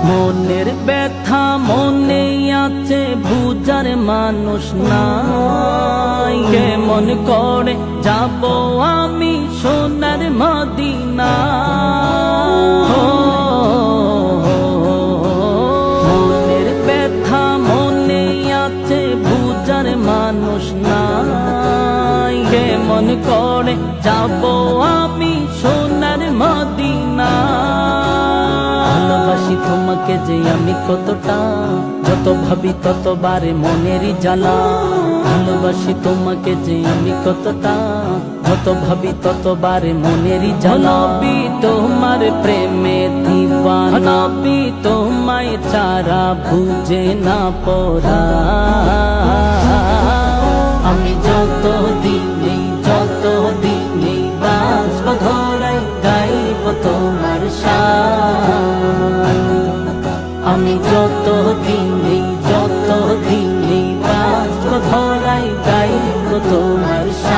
মনের ব্যথা মনে আছে, বুঝার মানুষ নাই। কেমন করে যাব আমি সোনার মদিনা? মনের ব্যথা মনে আছে, বুঝার মানুষ নাই। কেমন করে যাব আমি সোনার মদিনা? ভালোবাসি তোমাকে যে আমি কতটা, যত ভাবি ততবারে মনেরই জ্বালা। ভালোবাসি তোমাকে যে আমি কতটা, যত ভাবি ততবারে মনেরই জ্বালা। নবী তোমার প্রেমে দিওয়ানা, নবী তোমায় ছাড়া বুঝে না পড়া। আমি যত দিনে বাঁচব ধরাই গাইব তোমার শান। আমি যত দিনে বাঁচব ধরাই গাইব তোমার শান।